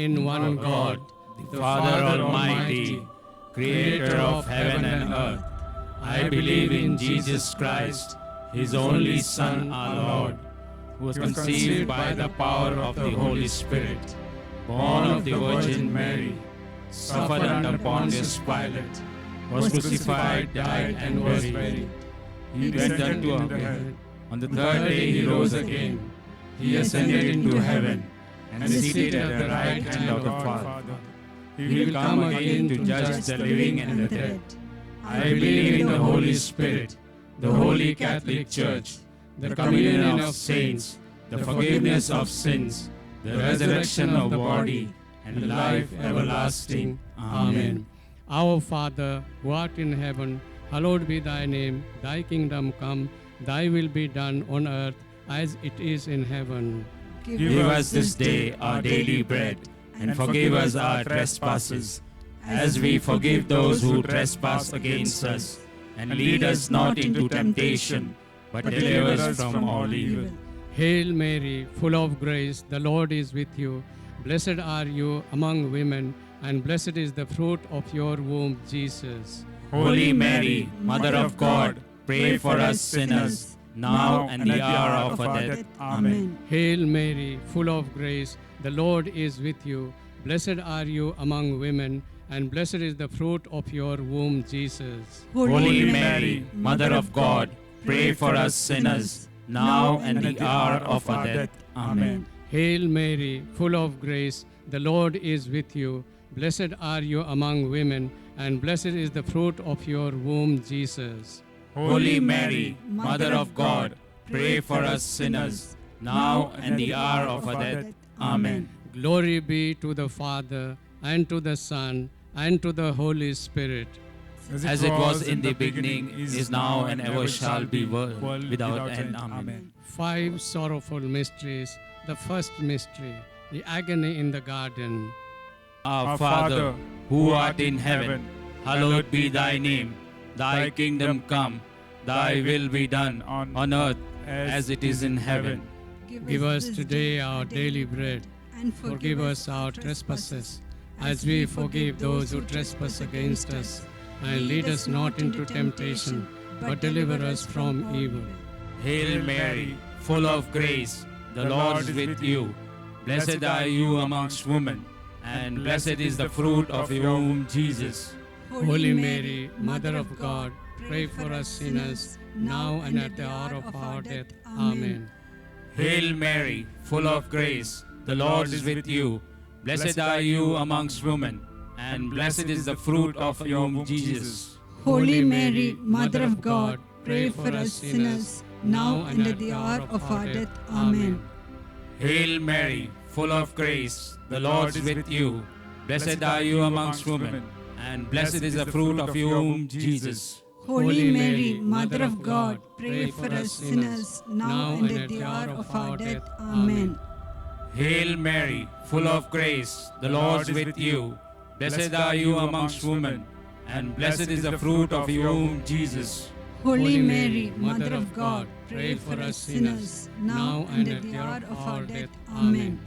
in one God, the Father Almighty, creator of heaven and earth. I believe in Jesus Christ, His only Son, our Lord, who was conceived by the power of the Holy Spirit, born of the Virgin Mary, suffered under Pontius Pilate, was crucified, died, and was buried. He descended to heaven. On the third day He rose again. He ascended into heaven and is seated at the right hand of the Father. He will come again to judge the living and the dead. I believe in the Holy Spirit, the Holy Catholic Church, the communion of saints, the forgiveness of sins, the resurrection of the body, and life everlasting. Amen. Our Father, who art in heaven, hallowed be thy name. Thy kingdom come, thy will be done on earth as it is in heaven. Give us this day our daily bread, and forgive us our trespasses, as we forgive those who trespass against us. And lead us not into temptation, but deliver us from all evil. Hail Mary, full of grace, the Lord is with you. Blessed are you among women, and blessed is the fruit of your womb, Jesus. Holy Mary, Mother of God, pray for us sinners, now and the hour of our death. Amen. Hail Mary, full of grace, the Lord is with you. Blessed are you among women, and blessed is the fruit of your womb, Jesus. Holy Mary, Mother of God, pray for us sinners, now and the hour of our death. Amen. Hail Mary, full of grace, the Lord is with you. Blessed are you among women, and blessed is the fruit of your womb, Jesus. Holy Mary, Mother of God, pray for us sinners, now and the hour of our death. Amen. Glory be to the Father, and to the Son, and to the Holy Spirit. As it was in the beginning, is now, and ever shall be, world without end. Amen. 5 sorrowful mysteries. The first mystery, the agony in the garden. Our Father, who art in heaven, hallowed be thy name. Thy kingdom come, thy will be done on earth as it is in heaven. Give us today our daily bread, and forgive us our trespasses, as we forgive those who trespass against us. And lead us not into temptation, but deliver us from evil. Hail Mary, full of grace, the Lord is with you. Blessed are you amongst women, and blessed is the fruit of your womb, Jesus. Holy Mary, Mother of God, pray for us sinners, now and at the hour of our death. Amen. Hail Mary, full of grace, the Lord is with you. Blessed are you amongst women, and blessed is the fruit of your womb, Jesus. Holy Mary, Mother of God, pray for us sinners, now and at the hour of our death. Amen. Hail Mary, full of grace, the Lord is with you. Blessed are you amongst women, and blessed is the fruit of your womb, Jesus. Holy Mary, Mother of God, pray for us sinners, now and at the hour of our death. Amen. Hail Mary, full of grace, the Lord is with you. Blessed are you amongst women, and blessed is the fruit of your womb, Jesus. Holy Mary, Mother of God, pray for us sinners, now and at the hour of our death. Amen.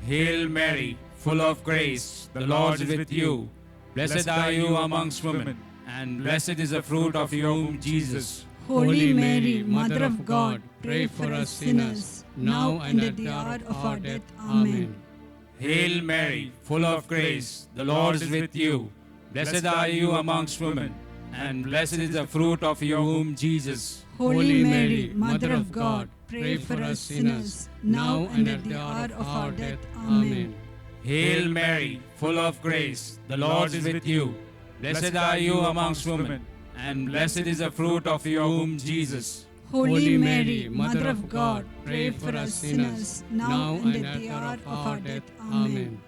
Hail Mary, full of grace, the Lord is with you. Blessed are you amongst women, and blessed is the fruit of your womb, Jesus. Holy Mary, Mother of God, pray for us sinners, now and at the hour of our death. Amen. Hail Mary, full of grace, the Lord is with you. Blessed are you amongst women, and blessed is the fruit of your womb, Jesus. Holy Mary, Mother of God, pray for us sinners, now and at the hour of our death. Amen. Hail Mary, full of grace, the Lord is with you. Blessed are you amongst women, and blessed is the fruit of your womb, Jesus. Holy Mary, Mother of God, pray for us sinners, now and at the hour of our death. Amen.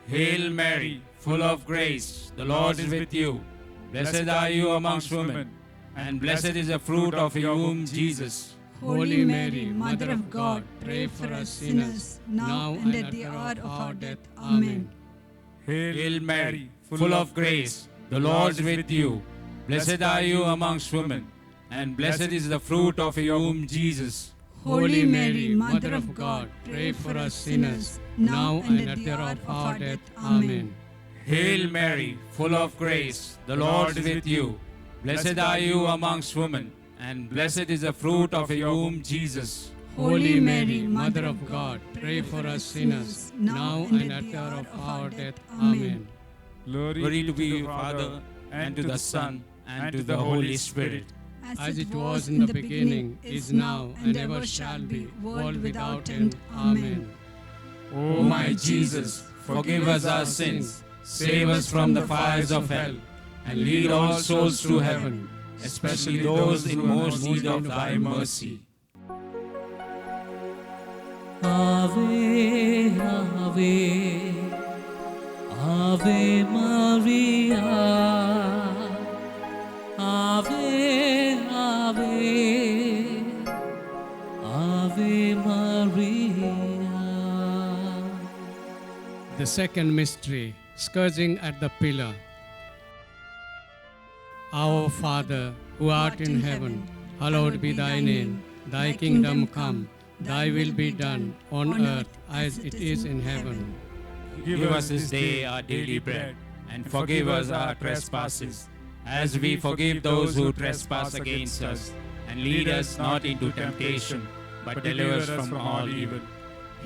Hail Mary, full of grace, the Lord is with you. Blessed are you amongst women, and blessed is the fruit of your womb, Jesus. Holy Mary, Mother of God, pray for us sinners, now and at the hour of our death. Amen. Hail Mary, full of grace, the Lord is with you. Blessed are you amongst women, and blessed is the fruit of your womb, Jesus. Holy Mary, Mother of God, pray for us sinners, now and at the hour of our death. Amen. Hail Mary, full of grace, the Lord is with you. Blessed are you amongst women, and blessed is the fruit of your womb, Jesus. Holy Mary, Mother of God, pray for us sinners, now and at the hour of our death. Amen. Glory to be Father, and to the Son, and to the Holy Spirit. As it was in the beginning, is now, and ever shall be, world without end. Amen. O my Jesus, forgive us our sins, save us from the fires of hell, and lead all souls to heaven, especially those in most need of thy mercy. Ave, Ave, Ave Maria. Ave, Ave, Ave Maria. The second mystery, scourging at the pillar. Our Father, who art in heaven, hallowed be thy name. Thy kingdom come, thy will be done, on earth as it is in heaven. Give us this day our daily bread, and forgive us our trespasses, as we forgive those who trespass against us. And lead us not into temptation, but deliver us from all evil.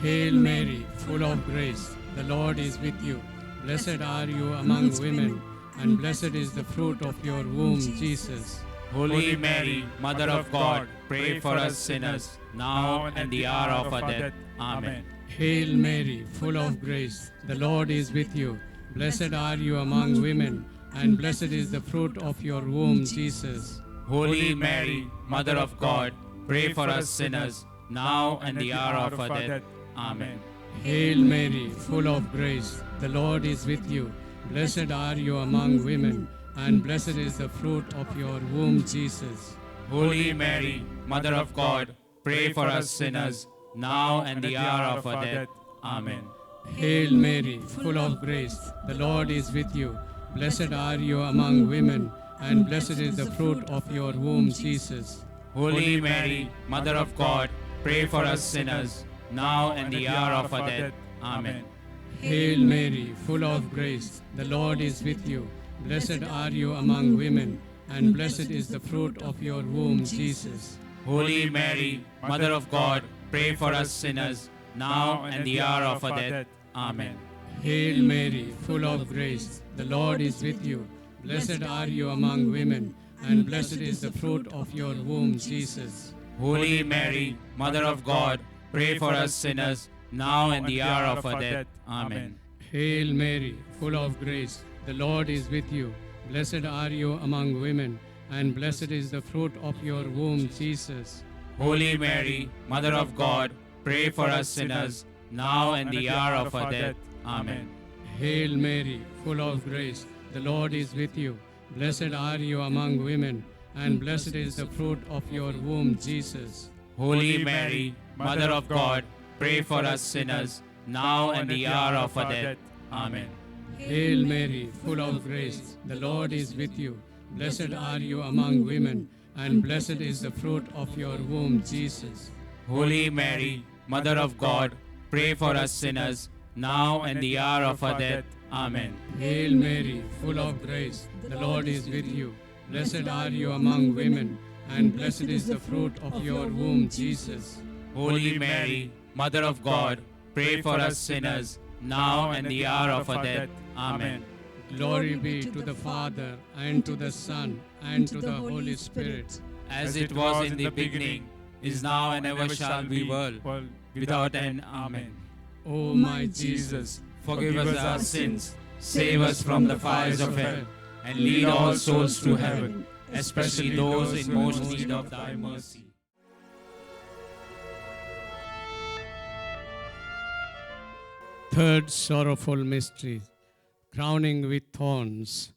Hail Mary, full of grace, the Lord is with you. Blessed are you among women, and blessed is the fruit of your womb, Jesus. Holy Mary, Mother of God, pray for us sinners, now and the hour of our death. Amen. Hail Mary, full of grace, the Lord is with you. Blessed are you among women, and blessed is the fruit of your womb, Jesus. Holy Mary, Mother of God, pray for us sinners, now and the hour of our death. Amen. Hail Mary, full of grace, the Lord is with you. Blessed are you among women, and blessed is the fruit of your womb, Jesus. Holy Mary, Mother of God, pray for us sinners, now and the hour of our death. Amen. Hail Mary, full of grace, the Lord is with you. Blessed are you among women, and blessed is the fruit of your womb, Jesus. Holy Mary, Mother of God, pray for us sinners, now and the hour of our death. Amen. Hail Mary, full of grace, the Lord is with you. Blessed are you among women, and blessed is the fruit of your womb, Jesus. Holy Mary, Mother of God, pray for us sinners, now and the hour of our death. Amen. Hail Mary, full of grace, the Lord is with you. Blessed are you among women, and blessed is the fruit of your womb, Jesus. Holy Mary, Mother of God, pray for us sinners, now and the hour of our death. Amen. Hail Mary, full of grace, the Lord is with you. Blessed are you among women, and blessed is the fruit of your womb, Jesus. Holy Mary, Mother of God, pray for us sinners, now and the hour of our death. Amen. Hail Mary, full of grace, the Lord is with you. Blessed are you among women, and blessed is the fruit of your womb, Jesus. Holy Mary, Mother of God, pray for us sinners, now and the hour of our death. Amen. Hail Mary, full of grace, the Lord is with you. Blessed are you among women, and blessed is the fruit of your womb, Jesus. Holy Mary, Mother of God, pray for us sinners, now and the hour of our death. Amen. Hail Mary, full of grace, the Lord is with you. Blessed are you among women, and blessed is the fruit of your womb, Jesus. Holy Mary, Mother of God, pray for us sinners, now and the hour of our death. Amen. Glory be to the Father, and to the Son, and to the Holy Spirit. As it was in the beginning, is now and ever shall be, world without end. Amen. O my Jesus, Forgive us our sins, save us from the fires of hell, and lead all souls to heaven, especially those in most need of thy mercy. third sorrowful mystery, crowning with thorns.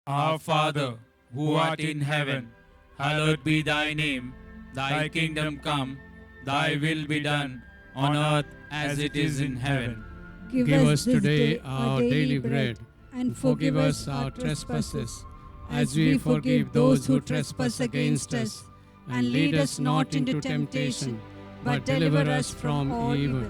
Our Father, who art in heaven, hallowed be thy name. Thy kingdom come, thy will be done, on earth as it is in heaven. Give us today our daily bread, and forgive us our trespasses, as we forgive those who trespass against us. and lead us not into temptation, but deliver us from all evil.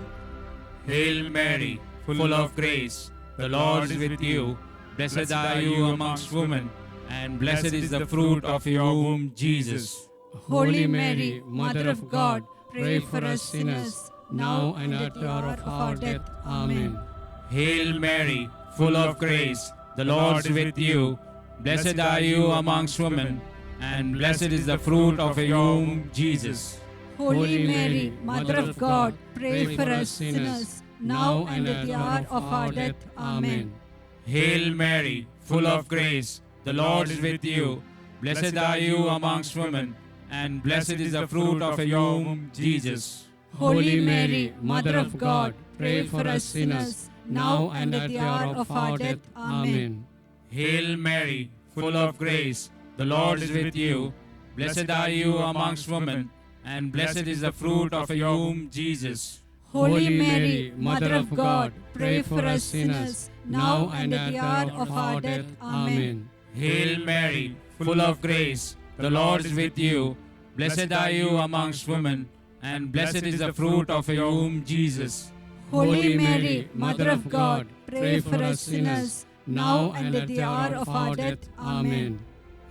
Hail Mary, full of grace, the Lord is with you. Blessed are you amongst women, and blessed is the fruit of your womb, Jesus. Holy Mary, Mother of God, pray for us sinners, now and at the hour of our death. Amen. Hail Mary, full of grace, the Lord is with you. Blessed are you amongst women, and blessed is the fruit of your womb, Jesus. Holy Mary, Mother of God, pray for us sinners, now and at the hour of our death. Amen. Hail Mary, full of grace, the Lord is with you. Blessed are you amongst women, and blessed is the fruit of your womb, Jesus. Holy Mary, Mother of God, pray for us sinners, now and at the hour of our death. Amen. Hail Mary, full of grace, the Lord is with you. Blessed are you amongst women, and blessed is the fruit of your womb, Jesus. Holy Mary, Mother of God, pray for us sinners, now and at the hour of our death. Amen. Hail Mary, full of grace, the Lord is with you. Blessed are you amongst women, and blessed is the fruit of your womb, Jesus. Holy Mary, Mother of God, pray for us sinners, now and at the hour of our death. Amen.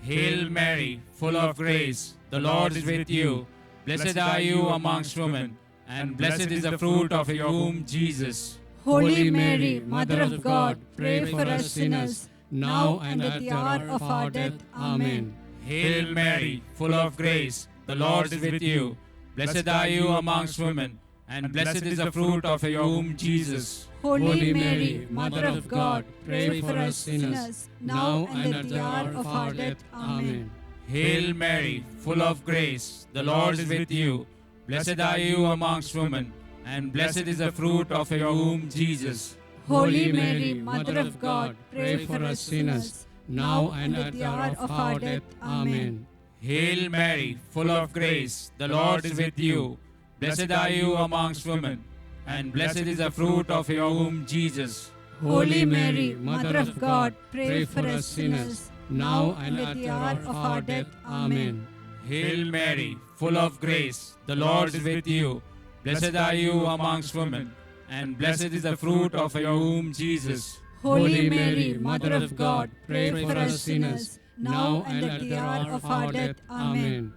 Hail Mary, full of grace, the Lord is with you. Blessed are you amongst women, and blessed is the fruit of your womb, Jesus. Holy Mary, Mother of God, pray for us sinners, now and at the hour of our death. Amen. Hail Mary, full of grace, the Lord is with you. Blessed are you amongst women, and blessed is the fruit of your womb, Jesus. Holy Mary, Mother of God, pray for us sinners, now and at the hour of our death. Amen. Hail Mary, full of grace, the Lord is with you. Blessed are you amongst women, and blessed is the fruit of your womb, Jesus. Holy Mary, Mother of God, pray for us sinners, now and at the hour of our death. Amen. Hail Mary, full of grace, the Lord is with you. Blessed are you amongst women, and blessed is the fruit of your womb, Jesus. Holy Mary, Mother of God, pray for us sinners, now and at the hour of our death. Amen. Hail Mary, full of grace, the Lord is with you. Blessed are you amongst women, and blessed is the fruit of your womb, Jesus. Holy Mary, Mother of God, pray for us sinners, now and at the hour of our death. Amen.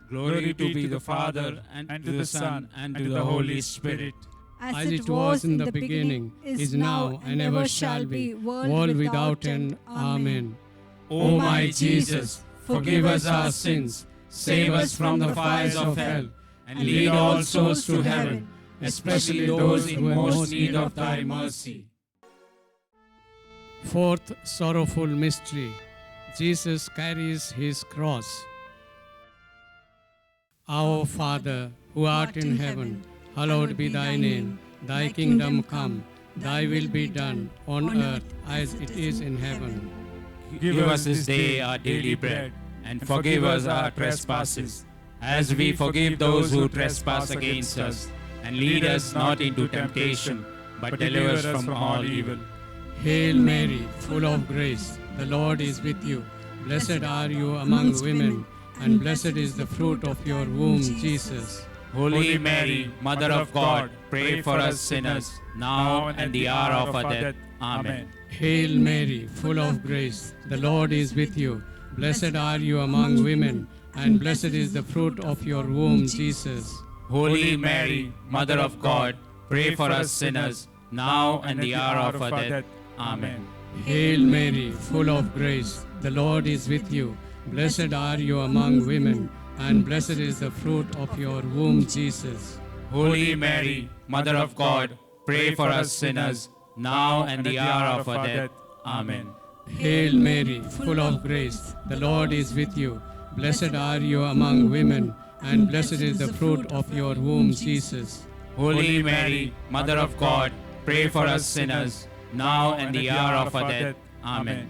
Glory to be the Father, and to the Son, and to the Holy Spirit. As it was in the beginning, is now, and ever shall be, world without end. Amen. O my Jesus, forgive us our sins, save us from the fires of hell, and lead all souls to heaven, especially those in most need of thy mercy. Fourth sorrowful mystery. Jesus carries his cross. Our Father, who art in heaven, hallowed be thy name. Thy kingdom come, thy will be done, on earth as it is in heaven. Give us this day our daily bread, and forgive us our trespasses, as we forgive those who trespass against us. And lead us not into temptation, but deliver us from all evil. Hail Mary, full of grace, the Lord is with you. Blessed are you among women, and blessed is the fruit of your womb, Jesus. Holy Mary, Mother of God, pray for us sinners, now and the hour of our death. Amen. Hail Mary, full of grace, the Lord is with you. Blessed are you among women, and blessed is the fruit of your womb, Jesus. Holy Mary, Mother of God, pray for us sinners, now and the hour of our death. Amen. Hail Mary, full of grace, the Lord is with you. Blessed are you among women, and blessed is the fruit of your womb, Jesus. Holy Mary, Mother of God, pray for us sinners, now and the hour of our death. Amen. Hail Mary, full of grace, the Lord is with you. Blessed are you among women, and blessed is the fruit of your womb, Jesus. Holy Mary, Mother of God, pray for us sinners, now and the hour of our death. Amen.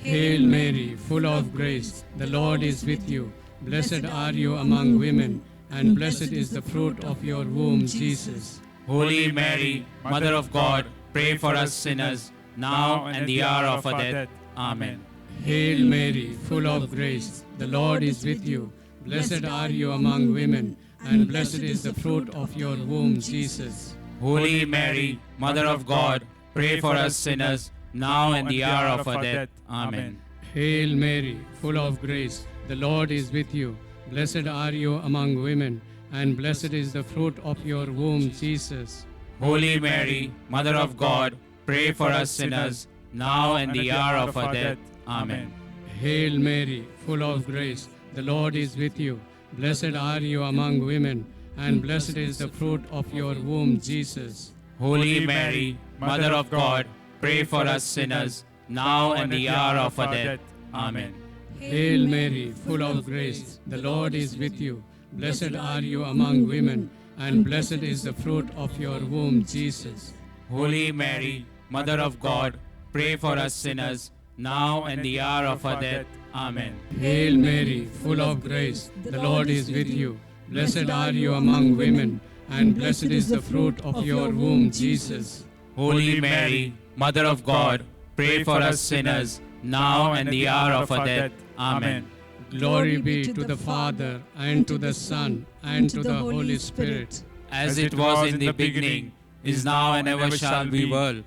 Hail Mary, full of grace, the Lord is with you. Blessed are you among women, and blessed is the fruit of your womb, Jesus. Holy Mary, Mother of God, pray for us sinners, now and the hour of our death. Amen. Hail Mary, full of grace, the Lord is with you. Blessed are you among women, and blessed is the fruit of your womb, Jesus. Holy Mary, Mother of God, pray for us sinners, now and the hour of our death. Amen. Hail Mary, full of grace, the Lord is with you. Blessed are you among women, and blessed is the fruit of your womb, Jesus. Holy Mary, Mother of God, pray for us sinners, now and the hour of our death. Amen. Hail Mary, full of grace, the Lord is with you. Blessed are you among women, and blessed is the fruit of your womb, Jesus. Holy Mary, Mother of God, pray for us sinners, now and the hour of our death. Amen. Hail Mary, full of grace, the Lord is with you. Blessed are you among women, and blessed is the fruit of your womb, Jesus. Holy Mary, Mother of God, pray for us sinners, now and the hour of our death. Amen. Hail Mary, full of grace, the Lord is with you. Blessed are you among women, and blessed is the fruit of your womb, Jesus. Holy Mary, Mother of God, pray for us sinners, now and the hour of our death. Amen. Glory be to the Father, and to the Son, and to the Holy Spirit. As it was in the beginning, is now and ever shall be, world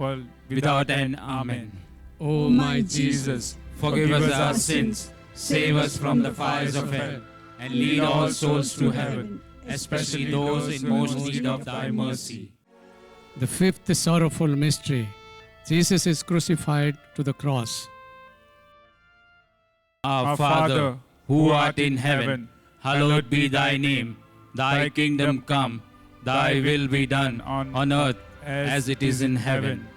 without end. Amen. O my Jesus, Forgive us our sins, save us from the fires of hell, and lead all souls to heaven, especially those in most need of thy mercy. the fifth sorrowful mystery, Jesus is crucified to the cross. Our Father, who art in heaven, hallowed be thy name. Thy kingdom come, thy will be done on earth as it is in heaven.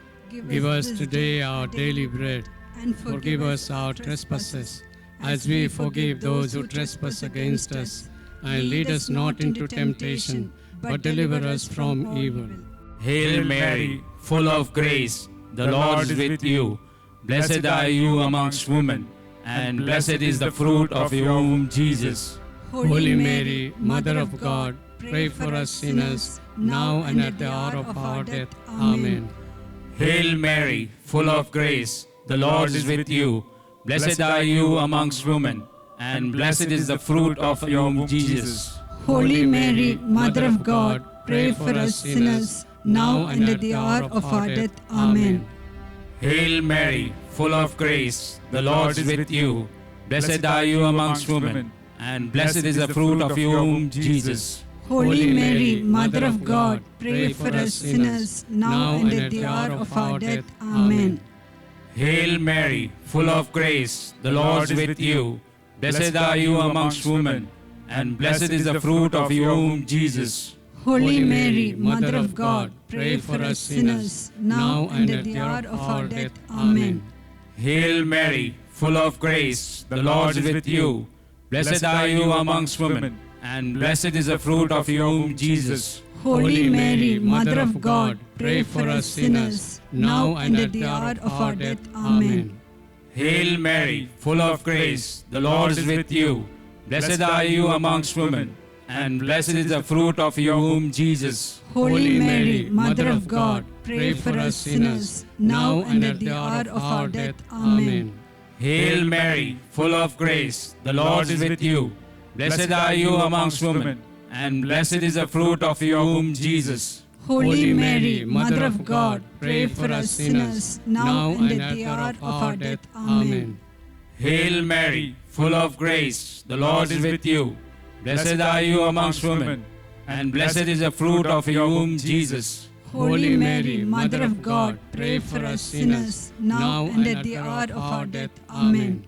Give us today our daily bread, and forgive us our trespasses, as we forgive those who trespass against us. And lead us not into temptation, but deliver us from evil. Hail Mary, full of grace, the Lord is with you. Blessed are you amongst women, and blessed is the fruit of your womb, Jesus. Holy Mary, Mother of God, pray for us sinners, now and at the hour of our death. Amen. Hail Mary, full of grace, the Lord is with you. Blessed are you amongst women, and blessed is the fruit of your womb, Jesus. Holy Mary, Mother of God, pray for us sinners, now and at the hour of our death. Amen. Hail Mary, full of grace, the Lord is with you. Blessed are you amongst women, and blessed is the fruit of your womb, Jesus. Holy Mary, Mother of God, pray for us sinners, now and at the hour of our death. Amen. Hail Mary, full of grace, the Lord is with you. Blessed are you amongst women, and blessed is the fruit of your womb, Jesus. Holy Mary, Mother of God, pray for us sinners, now and at the hour of our death. Amen. Hail Mary, full of grace, the Lord is with you. Blessed are you amongst women, and blessed is the fruit of your womb, Jesus. Holy Mary, Mother of God, pray for us sinners, now and at the hour of our death. Amen. Hail Mary, full of grace, the Lord is with you. Blessed are you amongst women, and blessed is the fruit of your womb, Jesus. Holy Mary, Mother of God, pray for us sinners, now and at the hour of our death. Amen. Hail Mary, full of grace, the Lord is with you. Blessed are you amongst women, and blessed is the fruit of your womb, Jesus. Holy Mary, Mother of God, pray for us sinners, now and at the hour of our death. Amen. Hail Mary, full of grace, the Lord is with you. Blessed are you amongst women, and blessed is the fruit of your womb, Jesus. Holy Mary, Mother of God, pray for us sinners, now and at the hour of our death. Amen.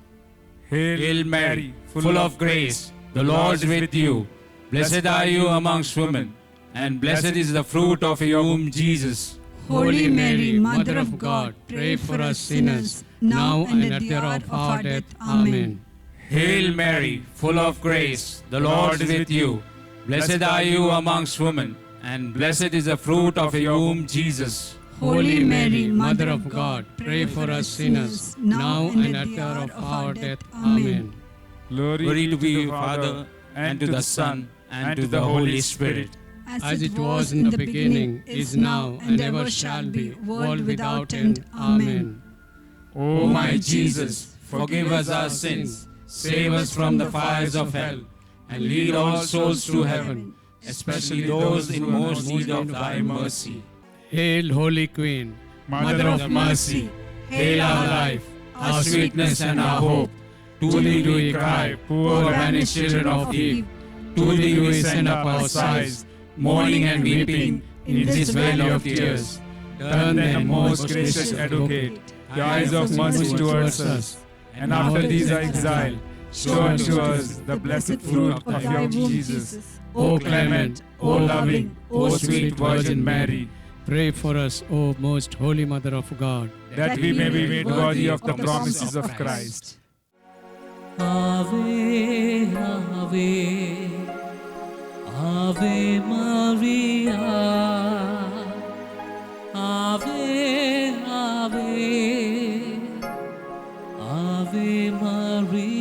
Hail Mary, full of grace, the Lord is with you. Blessed are you amongst women, and blessed is the fruit of your womb, Jesus. Holy Mary, Mother of God, pray for us sinners, now and at the hour of our death. Amen. Hail Mary, full of grace, the Lord is with you. Blessed are you amongst women, and blessed is the fruit of your womb, Jesus. Holy Mary, Mother of God, pray for us sinners, now and at the hour of our death. Amen. Glory to be Father, and to the Son, and to the Holy Spirit. As it was in the beginning, is now, and ever shall be, world without end. Amen. O my Jesus, forgive us our sins, save us from the fires of hell, and lead all souls to heaven, especially those in most need of thy mercy. Hail, Holy Queen, Mother of mercy, hail our life, Our sweetness and our hope. To thee we cry, poor banished children of Eve. To thee we send up our sighs, mourning and weeping in this valley of tears. Turn then, most gracious Advocate, the eyes of mercy towards us, and after this exile, show unto us the blessed fruit of your womb, Jesus. O clement, O loving, O sweet Virgin Mary, pray for us, O most holy Mother of God, that we may be made worthy of the promises of Christ. Ave, Ave, Ave Maria. Ave, Ave, Ave Maria.